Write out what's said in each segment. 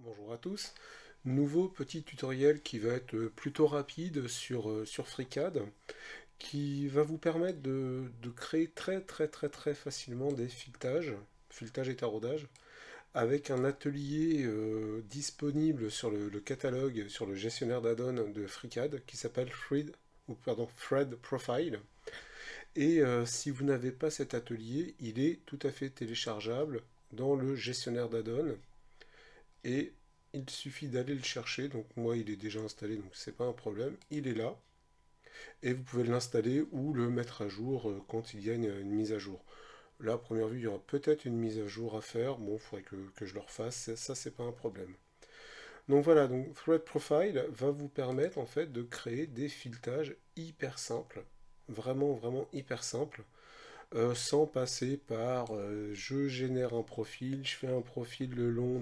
Bonjour à tous, nouveau petit tutoriel qui va être plutôt rapide sur FreeCAD, qui va vous permettre de créer très facilement des filetage et taraudage, avec un atelier disponible sur le catalogue, sur le gestionnaire d'add-on de FreeCAD, qui s'appelle Thread Profile. Et si vous n'avez pas cet atelier, il est tout à fait téléchargeable dans le gestionnaire d'add-on, et il suffit d'aller le chercher. Donc moi il est déjà installé, donc c'est pas un problème, il est là, et vous pouvez l'installer ou le mettre à jour quand il y a une mise à jour. Là à première vue il y aura peut-être une mise à jour à faire, bon il faudrait que je le refasse, ça c'est pas un problème. Donc voilà, donc Thread Profile va vous permettre en fait de créer des filetages hyper simples, vraiment hyper simples, sans passer par je génère un profil, je fais un profil le long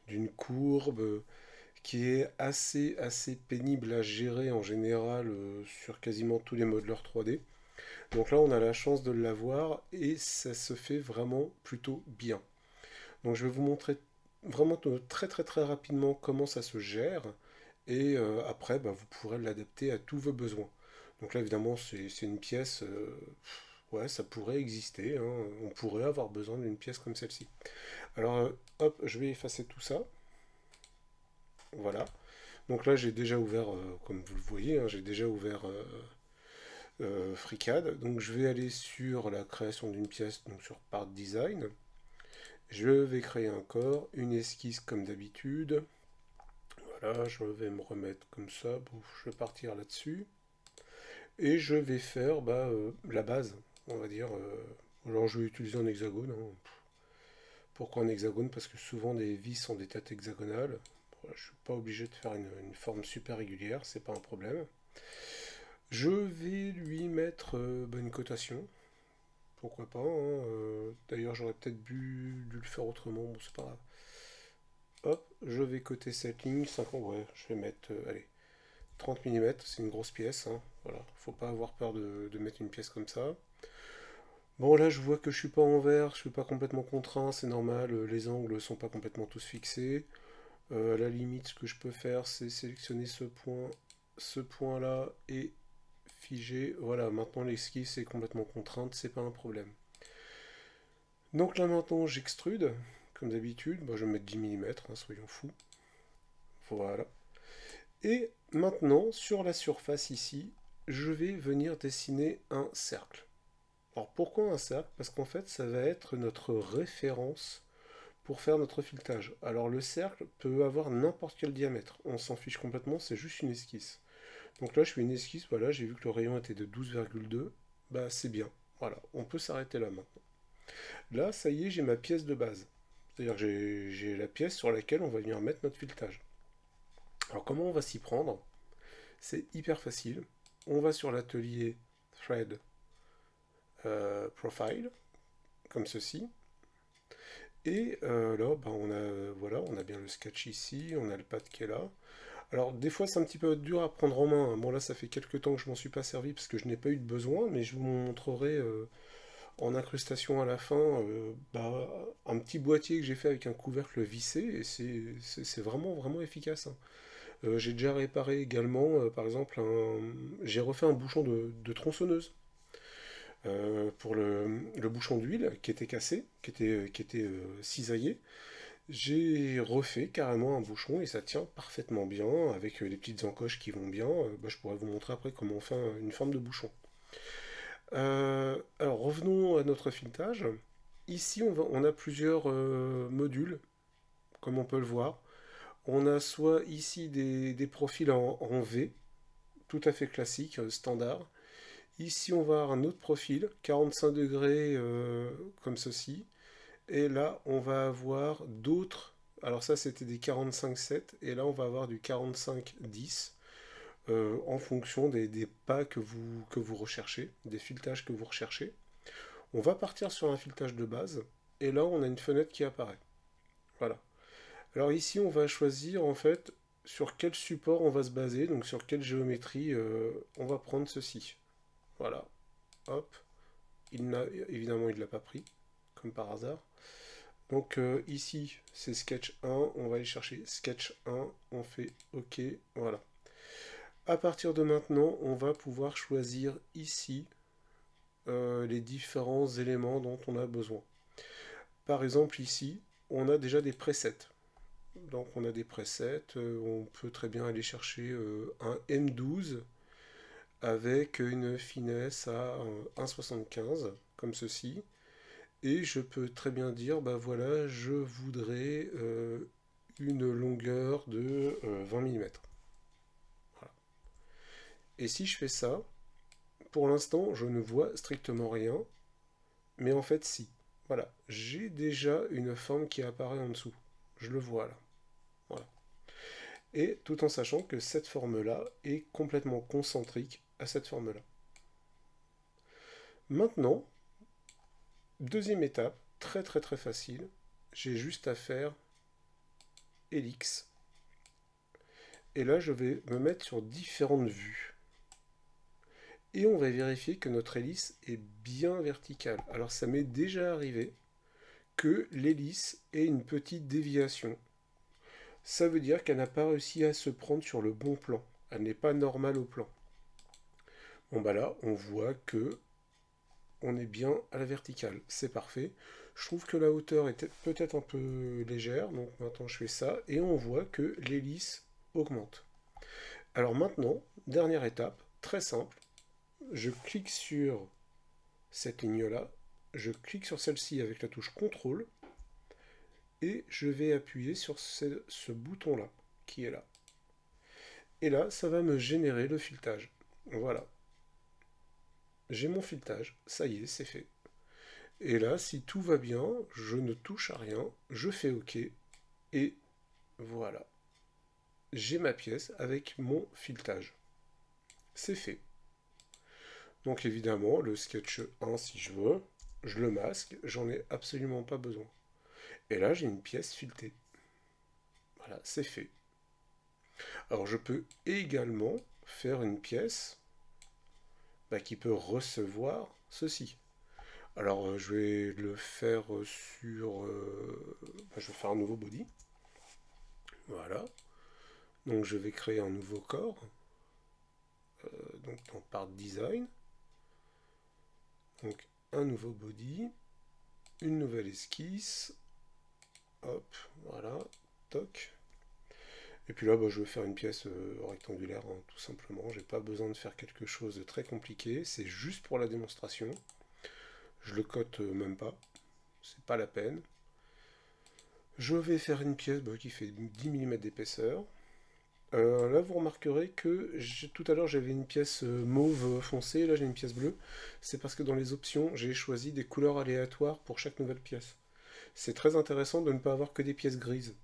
d'une courbe qui est assez pénible à gérer en général sur quasiment tous les modeleurs 3D. Donc là on a la chance de l'avoir et ça se fait vraiment plutôt bien. Donc je vais vous montrer vraiment très rapidement comment ça se gère, et après bah, vous pourrez l'adapter à tous vos besoins. Donc là évidemment c'est une pièce, ouais ça pourrait exister, hein. On pourrait avoir besoin d'une pièce comme celle-ci. Alors hop, je vais effacer tout ça, voilà. Donc là j'ai déjà ouvert, comme vous le voyez, hein, j'ai déjà ouvert FreeCAD. Donc je vais aller sur la création d'une pièce, donc sur Part Design. Je vais créer un corps, une esquisse comme d'habitude. Voilà, je vais me remettre comme ça, bon, je vais partir là-dessus. Et je vais faire bah, la base, on va dire. Alors je vais utiliser un hexagone, hein. Pourquoi un hexagone? Parce que souvent des vis sont des têtes hexagonales. Voilà, je ne suis pas obligé de faire une forme super régulière, c'est pas un problème. Je vais lui mettre bah, une cotation, pourquoi pas, hein. D'ailleurs j'aurais peut-être dû le faire autrement, bon c'est pas grave. Hop, je vais coter cette ligne, 50, ouais, je vais mettre, allez, 30 mm, c'est une grosse pièce, hein. Voilà, faut pas avoir peur de mettre une pièce comme ça. Bon là je vois que je suis pas en vert, je suis pas complètement contraint, c'est normal, les angles sont pas complètement tous fixés. À la limite ce que je peux faire c'est sélectionner ce point là et figer. Voilà, maintenant l'esquisse est complètement contrainte, c'est pas un problème. Donc là maintenant j'extrude, comme d'habitude, bah, je vais mettre 10 mm, hein, soyons fous. Voilà. Et maintenant sur la surface ici, je vais venir dessiner un cercle. Alors pourquoi un cercle? Parce qu'en fait ça va être notre référence pour faire notre filetage. Alors le cercle peut avoir n'importe quel diamètre, on s'en fiche complètement, c'est juste une esquisse. Donc là je fais une esquisse, voilà, j'ai vu que le rayon était de 12,2, bah c'est bien. Voilà, on peut s'arrêter là maintenant. Là, ça y est, j'ai ma pièce de base. C'est-à-dire que j'ai la pièce sur laquelle on va venir mettre notre filetage. Alors comment on va s'y prendre? C'est hyper facile. On va sur l'atelier Thread Profile, comme ceci. Et là, bah, voilà, on a bien le sketch ici, on a le pad qui est là. Alors des fois c'est un petit peu dur à prendre en main, hein. Bon là ça fait quelques temps que je m'en suis pas servi parce que je n'ai pas eu de besoin, mais je vous montrerai en incrustation à la fin bah, un petit boîtier que j'ai fait avec un couvercle vissé, et c'est vraiment efficace, hein. J'ai déjà réparé également, par exemple, j'ai refait un bouchon de tronçonneuse pour le bouchon d'huile qui était cassé, qui était cisaillé. J'ai refait carrément un bouchon et ça tient parfaitement bien avec les petites encoches qui vont bien. Bah, je pourrais vous montrer après comment on fait une forme de bouchon. Alors revenons à notre filetage. Ici on a plusieurs modules, comme on peut le voir. On a soit ici des profils en V, tout à fait classique, standard. Ici on va avoir un autre profil, 45 degrés comme ceci. Et là on va avoir d'autres. Alors ça c'était des 45-7 et là on va avoir du 45-10 en fonction des pas que vous recherchez, des filetages que vous recherchez. On va partir sur un filetage de base, et là on a une fenêtre qui apparaît. Voilà. Alors ici on va choisir en fait sur quel support on va se baser, donc sur quelle géométrie on va prendre ceci. Voilà. Hop. Évidemment il ne l'a pas pris, comme par hasard. Donc ici, c'est Sketch 1, on va aller chercher Sketch 1, on fait OK, voilà. À partir de maintenant, on va pouvoir choisir ici les différents éléments dont on a besoin. Par exemple ici, on a déjà des presets. Donc on a des presets, on peut très bien aller chercher un M12 avec une finesse à 1,75 comme ceci. Et je peux très bien dire, bah voilà, je voudrais une longueur de 20 mm. Voilà. Et si je fais ça, pour l'instant, je ne vois strictement rien, mais en fait, si. Voilà, j'ai déjà une forme qui apparaît en dessous. Je le vois là. Voilà. Et tout en sachant que cette forme-là est complètement concentrique à cette forme-là. Maintenant, deuxième étape, très très très facile, j'ai juste à faire Helix. Et là, je vais me mettre sur différentes vues. Et on va vérifier que notre hélice est bien verticale. Alors ça m'est déjà arrivé que l'hélice ait une petite déviation. Ça veut dire qu'elle n'a pas réussi à se prendre sur le bon plan. Elle n'est pas normale au plan. Bon bah là, on voit que on est bien à la verticale. C'est parfait. Je trouve que la hauteur était peut-être un peu légère. Donc maintenant je fais ça. Et on voit que l'hélice augmente. Alors maintenant, dernière étape, très simple. Je clique sur cette ligne-là. Je clique sur celle-ci avec la touche CTRL. Et je vais appuyer sur ce bouton-là, qui est là. Et là, ça va me générer le filetage. Voilà. J'ai mon filetage, ça y est, c'est fait. Et là, si tout va bien, je ne touche à rien, je fais OK, et voilà. J'ai ma pièce avec mon filetage. C'est fait. Donc évidemment, le sketch 1, si je veux, je le masque, j'en ai absolument pas besoin. Et là, j'ai une pièce filetée. Voilà, c'est fait. Alors je peux également faire une pièce qui peut recevoir ceci. Alors je vais le faire sur... je vais faire un nouveau body. Voilà. Donc je vais créer un nouveau corps. Donc dans Part Design. Donc un nouveau body. Une nouvelle esquisse. Hop, voilà. Toc. Et puis là, je vais faire une pièce rectangulaire, hein, tout simplement. J'ai pas besoin de faire quelque chose de très compliqué. C'est juste pour la démonstration. Je le cote même pas. C'est pas la peine. Je vais faire une pièce qui fait 10 mm d'épaisseur. Là, vous remarquerez que tout à l'heure j'avais une pièce mauve foncé, là j'ai une pièce bleue. C'est parce que dans les options, j'ai choisi des couleurs aléatoires pour chaque nouvelle pièce. C'est très intéressant de ne pas avoir que des pièces grises.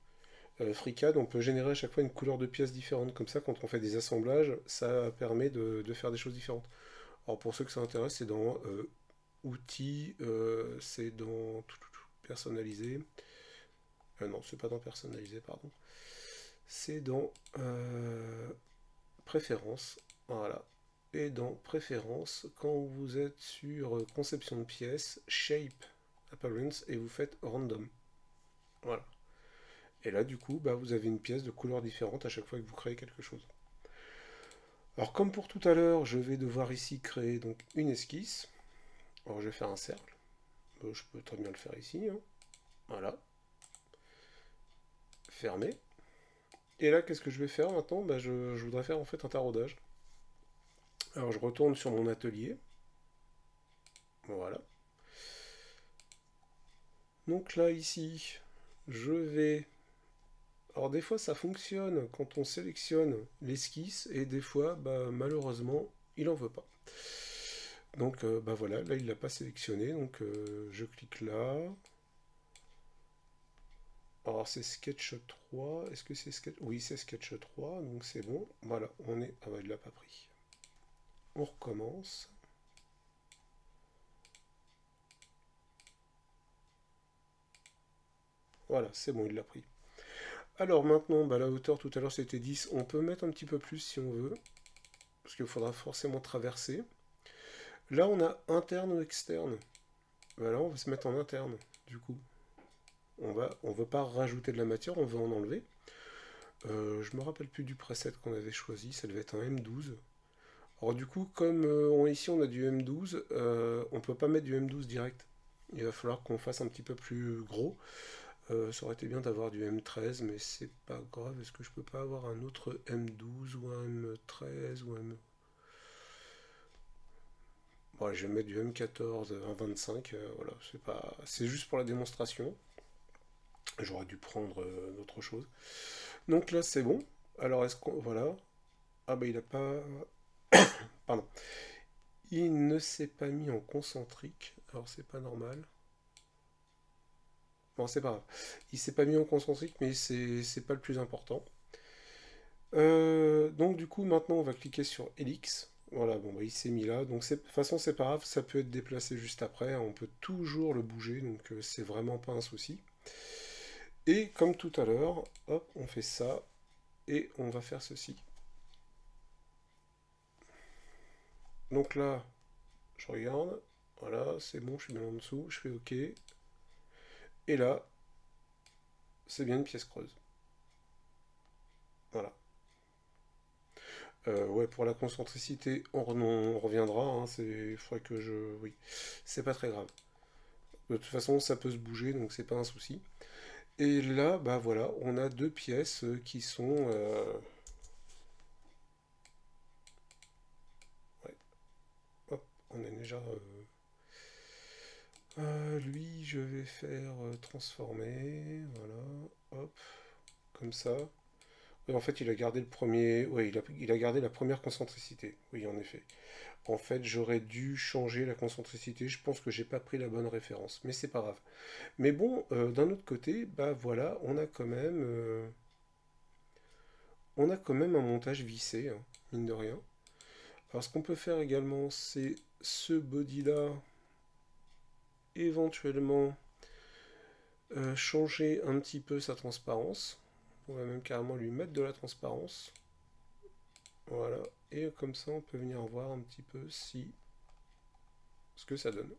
FreeCAD, on peut générer à chaque fois une couleur de pièces différente. Comme ça, quand on fait des assemblages, ça permet de faire des choses différentes. Alors pour ceux que ça intéresse, c'est dans Outils, c'est dans Personnaliser. Non, c'est pas dans Personnaliser, pardon. C'est dans Préférences. Voilà. Et dans Préférences, quand vous êtes sur Conception de pièces, Shape, Appearance, et vous faites Random. Voilà. Et là, du coup, vous avez une pièce de couleurs différentes à chaque fois que vous créez quelque chose. Alors, comme pour tout à l'heure, je vais devoir ici créer donc une esquisse. Alors, je vais faire un cercle. Je peux très bien le faire ici. Hein. Voilà. Fermer. Et là, qu'est-ce que je vais faire maintenant? Je voudrais faire en fait un taraudage. Alors, je retourne sur mon atelier. Voilà. Donc là, ici, je vais... Alors des fois ça fonctionne quand on sélectionne l'esquisse et des fois malheureusement il en veut pas. Donc voilà, là il l'a pas sélectionné, donc je clique là. Alors c'est Sketch 3, est-ce que c'est Sketch... Oui c'est Sketch 3, donc c'est bon. Voilà, on est... Ah il l'a pas pris. On recommence. Voilà, c'est bon, il l'a pris. Alors maintenant, la hauteur tout à l'heure c'était 10, on peut mettre un petit peu plus si on veut, parce qu'il faudra forcément traverser. Là on a interne ou externe. Voilà, on va se mettre en interne, du coup. On veut pas rajouter de la matière, on veut en enlever. Je me rappelle plus du preset qu'on avait choisi, ça devait être un M12. Alors du coup, comme ici on a du M12, on peut pas mettre du M12 direct. Il va falloir qu'on fasse un petit peu plus gros. Ça aurait été bien d'avoir du M13, mais c'est pas grave. Est-ce que je peux pas avoir un autre M12 ou un M13 ou un M... Bon, je vais mettre du M14, un 25, voilà, c'est juste pour la démonstration. J'aurais dû prendre autre chose. Donc là, c'est bon. Alors, est-ce qu'on... Voilà. Ah bah, il a pas... Pardon. Il ne s'est pas mis en concentrique. Alors, c'est pas normal. Bon, c'est pas grave. Il s'est pas mis en concentrique, mais c'est pas le plus important. Donc, du coup, maintenant, on va cliquer sur Helix. Voilà, bon, bah, il s'est mis là. Donc, de toute façon, c'est pas grave. Ça peut être déplacé juste après. On peut toujours le bouger. Donc, c'est vraiment pas un souci. Et comme tout à l'heure, hop, on fait ça. Et on va faire ceci. Donc là, je regarde. Voilà, c'est bon, je suis bien en dessous. Je fais OK. Et là, c'est bien une pièce creuse. Voilà. Ouais, pour la concentricité, on reviendra. Hein, il faudrait que je... Oui, c'est pas très grave. De toute façon, ça peut se bouger, donc c'est pas un souci. Et là, bah voilà, on a deux pièces qui sont... Ouais, hop, on est déjà... lui, je vais faire transformer, voilà, hop, comme ça. Et en fait, il a gardé le premier... Ouais, il a gardé la première concentricité, oui, en effet. En fait, j'aurais dû changer la concentricité, je pense que j'ai pas pris la bonne référence, mais c'est pas grave. Mais bon, d'un autre côté, bah voilà, on a quand même un montage vissé, hein, mine de rien. Alors ce qu'on peut faire également, c'est ce body-là, éventuellement changer un petit peu sa transparence. On va même carrément lui mettre de la transparence. Voilà, et comme ça on peut venir voir un petit peu ce que ça donne.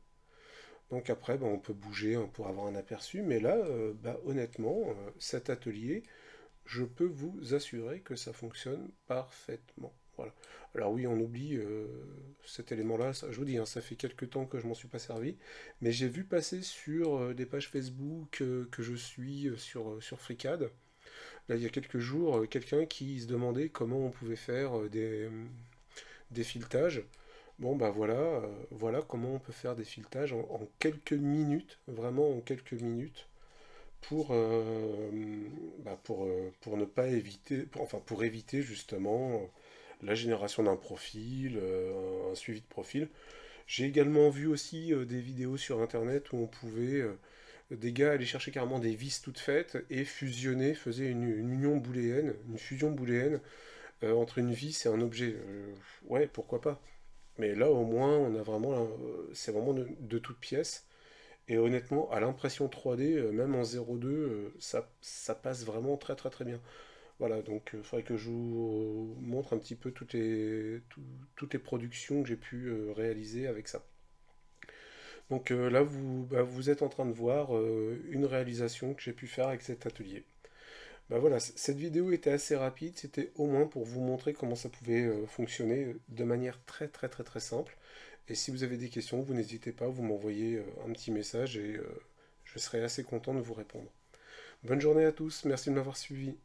Donc après, bah, on peut bouger hein, pour avoir un aperçu, mais là, bah, honnêtement, cet atelier, je peux vous assurer que ça fonctionne parfaitement. Voilà. Alors oui, on oublie cet élément-là, je vous dis, hein, ça fait quelques temps que je m'en suis pas servi, mais j'ai vu passer sur des pages Facebook que je suis sur FreeCAD, là il y a quelques jours, quelqu'un qui se demandait comment on pouvait faire des filettages. Bon bah voilà, voilà comment on peut faire des filettages en quelques minutes, vraiment en quelques minutes pour, pour ne pas éviter, enfin pour éviter justement la génération d'un profil, un suivi de profil. J'ai également vu aussi des vidéos sur internet où on pouvait, des gars aller chercher carrément des vis toutes faites et fusionner, faisait une union booléenne, une fusion booléenne entre une vis et un objet. Ouais, pourquoi pas. Mais là au moins on a vraiment, c'est vraiment de toutes pièces. Et honnêtement, à l'impression 3D, même en 0,2, ça passe vraiment très très très bien. Voilà, donc il faudrait que je vous montre un petit peu toutes les productions que j'ai pu réaliser avec ça. Donc là, vous êtes en train de voir une réalisation que j'ai pu faire avec cet atelier. Bah voilà, cette vidéo était assez rapide, c'était au moins pour vous montrer comment ça pouvait fonctionner de manière très très très très simple. Et si vous avez des questions, vous n'hésitez pas, vous m'envoyez un petit message et je serai assez content de vous répondre. Bonne journée à tous, merci de m'avoir suivi.